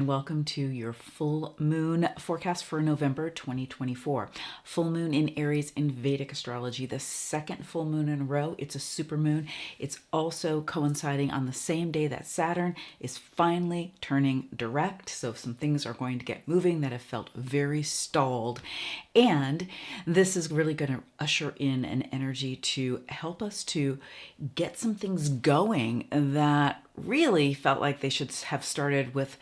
Welcome to your full moon forecast for November 2024. Full moon in Aries in Vedic astrology, the second full moon in a row. It's a super moon. It's also coinciding on the same day that Saturn is finally turning direct. So some things are going to get moving that have felt very stalled. And this is really going to usher in an energy to help us to get some things going that really felt like they should have started with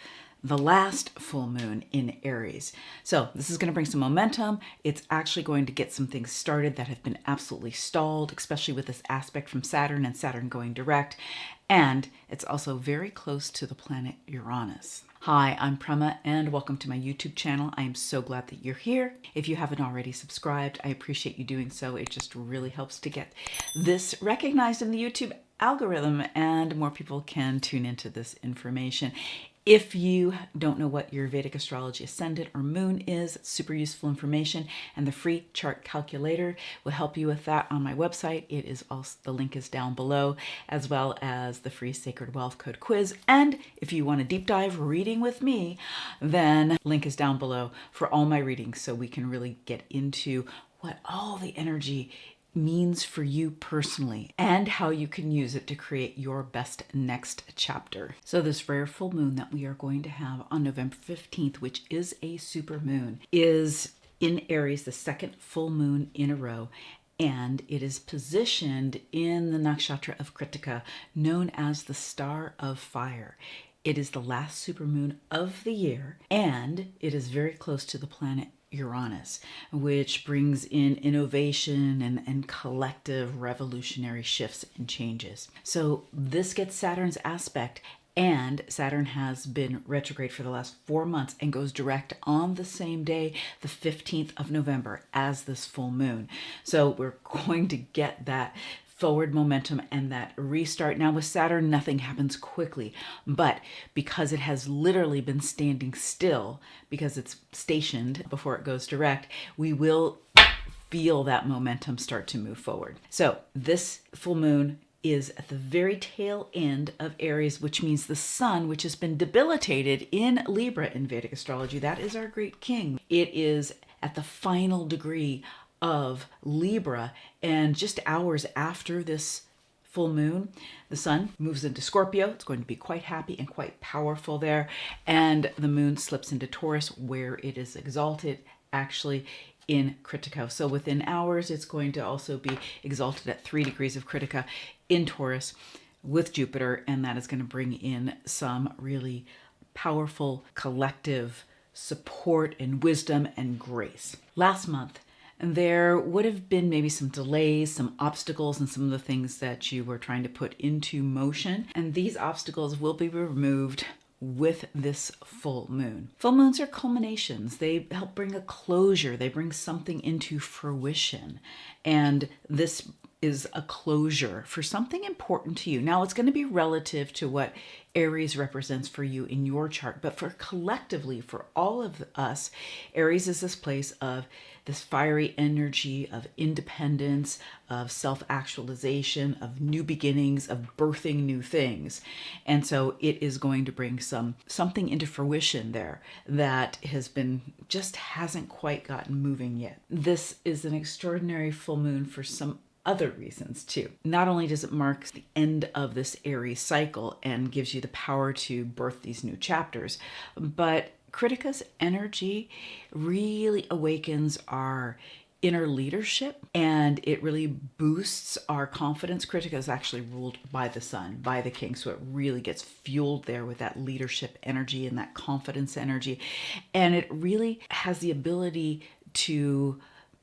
the last full moon in Aries. So this is going to bring some momentum. It's actually going to get some things started that have been absolutely stalled, especially with this aspect from Saturn and Saturn going direct. And it's also very close to the planet Uranus. Hi, I'm Prema and welcome to my YouTube channel. I am so glad that you're here. If you haven't already subscribed, I appreciate you doing so. It just really helps to get this recognized in the YouTube algorithm and more people can tune into this information. If you don't know what your Vedic astrology ascendant or moon is, it's super useful information, and the free chart calculator will help you with that on my website. It is also, the link is down below, as well as the free Sacred Wealth Code quiz. And if you want a deep dive reading with me, then link is down below for all my readings so we can really get into what all the energy means for you personally and how you can use it to create your best next chapter. So this rare full moon that we are going to have on November 15th, which is a super moon, is in Aries, the second full moon in a row. And it is positioned in the nakshatra of Krittika, known as the Star of Fire. It is the last supermoon of the year, and it is very close to the planet Uranus, which brings in innovation and collective revolutionary shifts and changes. So this gets Saturn's aspect, and Saturn has been retrograde for the last 4 months and goes direct on the same day, the 15th of November, as this full moon. So we're going to get that forward momentum and that restart. Now with Saturn, nothing happens quickly, but because it has literally been standing still, because it's stationed before it goes direct, we will feel that momentum start to move forward. So this full moon is at the very tail end of Aries, which means the sun, which has been debilitated in Libra in Vedic astrology, that is our great king. It is at the final degree of Libra, and just hours after this full moon, the sun moves into Scorpio. It's going to be quite happy and quite powerful there, and the moon slips into Taurus, where it is exalted actually in Krittika. So within hours, it's going to also be exalted at 3 degrees of Krittika in Taurus with Jupiter, and that is going to bring in some really powerful collective support and wisdom and grace. Last month, there would have been maybe some delays, some obstacles, and some of the things that you were trying to put into motion. And these obstacles will be removed with this full moon. Full moons are culminations. They help bring a closure. They bring something into fruition. And this is a closure for something important to you. Now, it's going to be relative to what Aries represents for you in your chart, but for collectively, for all of us, Aries is this place of this fiery energy of independence, of self-actualization, of new beginnings, of birthing new things. And so it is going to bring something into fruition there that has been, just hasn't quite gotten moving yet. This is an extraordinary full moon for some other reasons too. Not only does it mark the end of this Aries cycle and gives you the power to birth these new chapters, but Krittika's energy really awakens our inner leadership, and it really boosts our confidence. Krittika is actually ruled by the sun, by the king, so it really gets fueled there with that leadership energy and that confidence energy, and it really has the ability to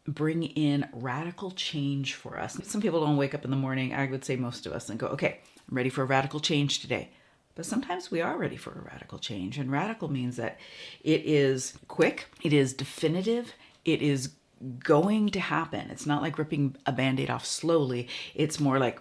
bring in radical change for us. Some people don't wake up in the morning, I would say most of us, and go, okay, I'm ready for a radical change today. But sometimes we are ready for a radical change. And radical means that it is quick, it is definitive, it is going to happen. It's not like ripping a Band-Aid off slowly. It's more like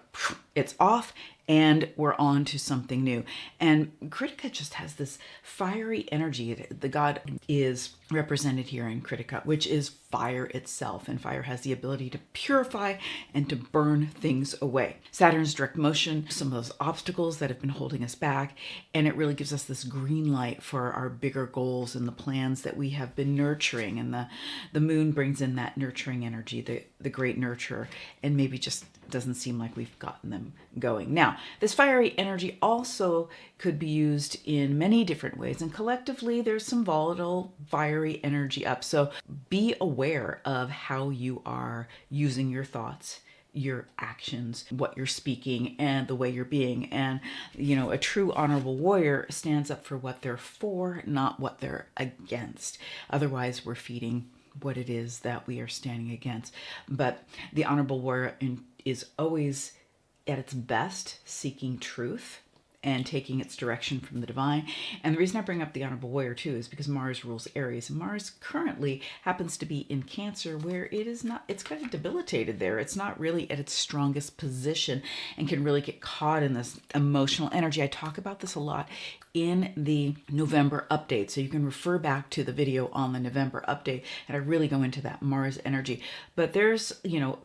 it's off and we're on to something new. And Krittika just has this fiery energy. The god is represented here in Krittika, which is fire itself, and fire has the ability to purify and to burn things away. Saturn's direct motion, some of those obstacles that have been holding us back, and it really gives us this green light for our bigger goals and the plans that we have been nurturing. And the moon brings in that nurturing energy, the great nurturer, and maybe just doesn't seem like we've gotten them going. Now, this fiery energy also could be used in many different ways, and collectively there's some volatile fiery energy up. So be aware of how you are using your thoughts, your actions, what you're speaking, and the way you're being. And, a true honorable warrior stands up for what they're for, not what they're against. Otherwise, we're feeding what it is that we are standing against. But the honorable warrior is always at its best seeking truth and taking its direction from the divine. And the reason I bring up the honorable warrior too is because Mars rules Aries, and Mars currently happens to be in Cancer, where it's kind of debilitated there. It's not really at its strongest position and can really get caught in this emotional energy. I talk about this a lot in the November update, so you can refer back to the video on the November update, and I really go into that Mars energy. But there's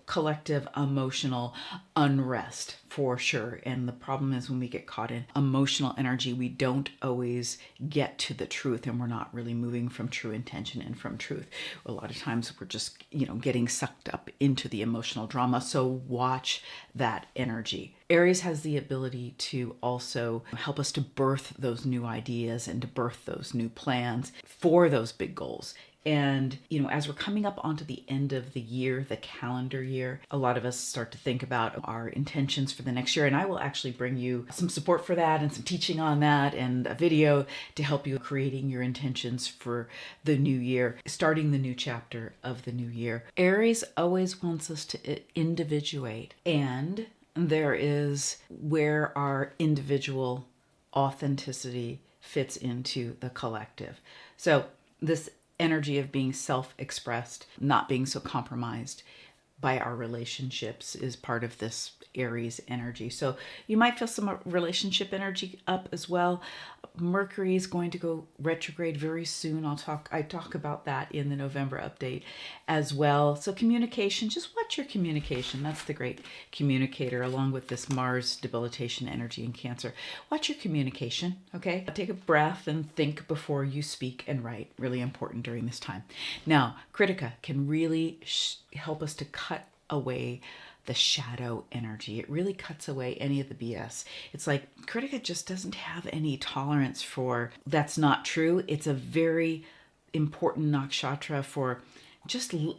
collective emotional unrest for sure, and the problem is when we get caught in emotional energy, we don't always get to the truth, and we're not really moving from true intention and from truth. A lot of times we're just getting sucked up into the emotional drama. So watch that energy. Aries has the ability to also help us to birth those new ideas and to birth those new plans for those big goals. And, as we're coming up onto the end of the year, the calendar year, a lot of us start to think about our intentions for the next year. And I will actually bring you some support for that and some teaching on that and a video to help you creating your intentions for the new year, starting the new chapter of the new year. Aries always wants us to individuate, and there is where our individual authenticity fits into the collective. So this energy of being self-expressed, not being so compromised by our relationships is part of this Aries energy. So you might feel some relationship energy up as well. Mercury is going to go retrograde very soon. I talk about that in the November update as well. So communication, just watch your communication. That's the great communicator, along with this Mars debilitation energy in Cancer. Watch your communication, okay? Take a breath and think before you speak and write. Really important during this time. Now, Krittika can really help us to cut away the shadow energy. It really cuts away any of the BS. It's like Krittika just doesn't have any tolerance for that's not true. It's a very important nakshatra for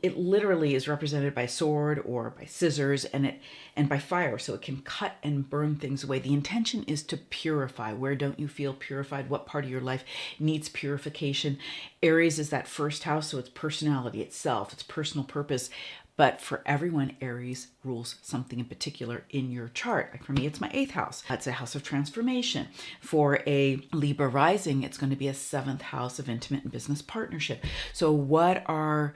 it literally is represented by sword or by scissors and by fire, so it can cut and burn things away. The intention is to purify. Where don't you feel purified? What part of your life needs purification? Aries is that first house, so it's personality itself, it's personal purpose. But for everyone, Aries rules something in particular in your chart. Like for me, it's my 8th house. That's a house of transformation. For a Libra rising, it's going to be a 7th house of intimate and business partnership. So what are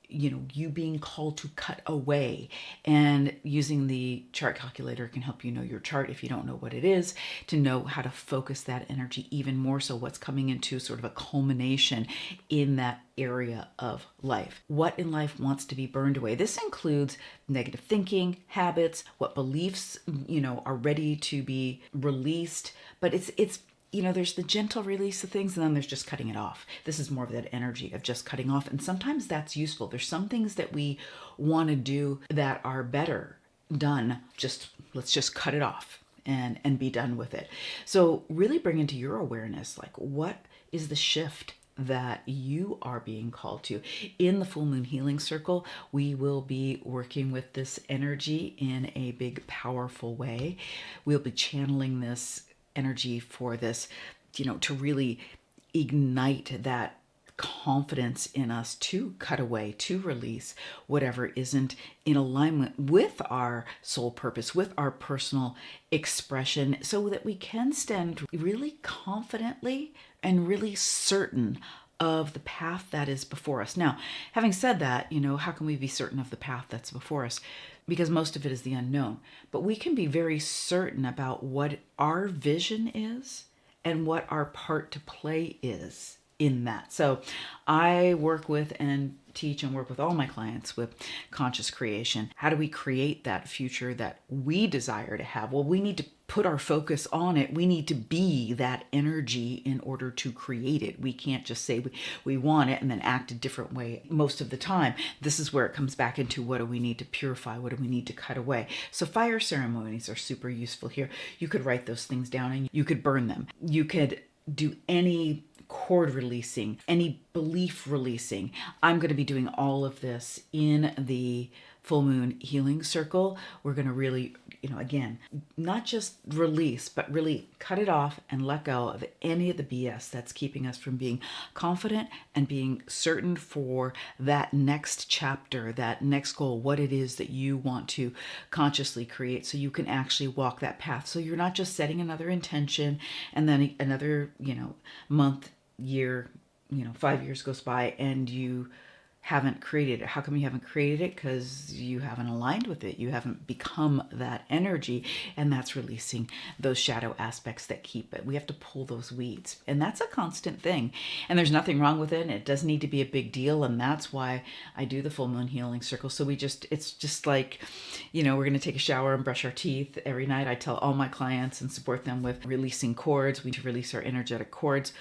you being called to cut away? And using the chart calculator can help you know your chart if you don't know what it is, to know how to focus that energy even more so what's coming into sort of a culmination in that area of life. What in life wants to be burned away? This includes negative thinking, habits, what beliefs, are ready to be released, but it's there's the gentle release of things, and then there's just cutting it off. This is more of that energy of just cutting off. And sometimes that's useful. There's some things that we want to do that are better done. Let's just cut it off and be done with it. So really bring into your awareness, like, what is the shift that you are being called to? In the full moon healing circle, we will be working with this energy in a big, powerful way. We'll be channeling this energy for this, to really ignite that confidence in us to cut away, to release whatever isn't in alignment with our soul purpose, with our personal expression, so that we can stand really confidently and really certain of the path that is before us. Now, having said that, how can we be certain of the path that's before us? because most of it is the unknown. But we can be very certain about what our vision is and what our part to play is in that. So I work with and teach and work with all my clients with conscious creation. How do we create that future that we desire to have? Well, we need to put our focus on it. We need to be that energy in order to create it. We can't just say we want it and then act a different way most of the time. This is where it comes back into what do we need to purify? What do we need to cut away? So fire ceremonies are super useful here. You could write those things down and you could burn them. You could do any cord releasing, any belief releasing. I'm going to be doing all of this in the full moon healing circle. We're going to really, again, not just release, but really cut it off and let go of any of the BS that's keeping us from being confident and being certain for that next chapter, that next goal, what it is that you want to consciously create so you can actually walk that path. So you're not just setting another intention and then another, month, year, 5 years goes by and you haven't created it. How come you haven't created it? Because you haven't aligned with it. You haven't become that energy, and that's releasing those shadow aspects that keep it. We have to pull those weeds, and that's a constant thing, and there's nothing wrong with it, and it doesn't need to be a big deal, and that's why I do the full moon healing circle. So it's just like, we're going to take a shower and brush our teeth every night. I tell all my clients and support them with releasing cords. We need to release our energetic cords.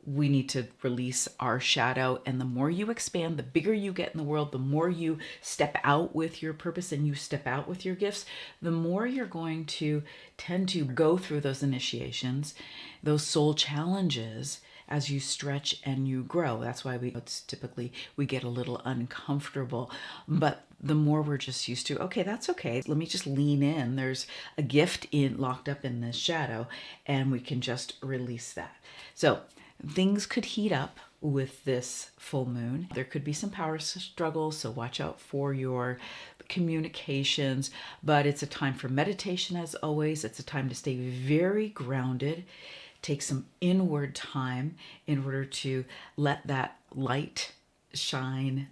We need to release our shadow. And the more you expand, the bigger you get in the world, the more you step out with your purpose and you step out with your gifts, the more you're going to tend to go through those initiations, those soul challenges as you stretch and you grow. That's why it's typically we get a little uncomfortable. But the more we're just used to, okay, that's okay. Let me just lean in. There's a gift locked up in this shadow, and we can just release that. So things could heat up with this full moon. There could be some power struggles, so watch out for your communications, but it's a time for meditation as always. It's a time to stay very grounded, take some inward time in order to let that light shine,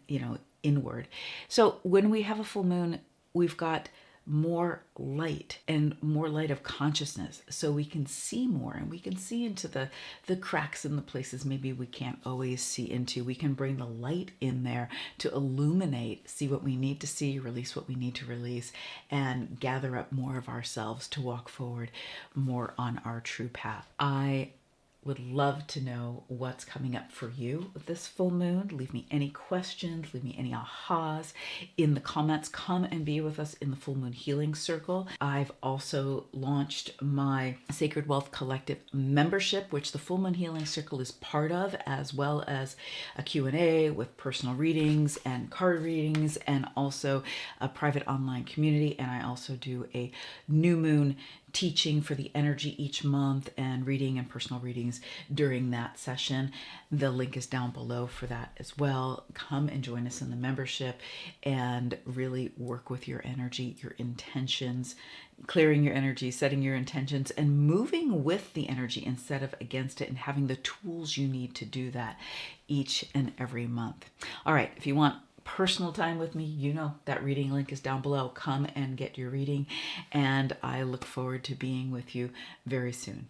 inward. So when we have a full moon, we've got more light and more light of consciousness, so we can see more and we can see into the cracks in the places maybe we can't always see into. We can bring the light in there to illuminate, see what we need to see, release what we need to release, and gather up more of ourselves to walk forward more on our true path. I would love to know what's coming up for you with this full moon. Leave me any questions, leave me any ahas in the comments. Come and be with us in the full moon healing circle. I've also launched my Sacred Wealth Collective membership, which the full moon healing circle is part of, as well as a Q&A with personal readings and card readings, and also a private online community. And I also do a new moon teaching for the energy each month and reading and personal readings during that session. The link is down below for that as well. Come and join us in the membership and really work with your energy, your intentions, clearing your energy, setting your intentions, and moving with the energy instead of against it, and having the tools you need to do that each and every month. All right, if you want personal time with me, that reading link is down below. Come and get your reading, and I look forward to being with you very soon.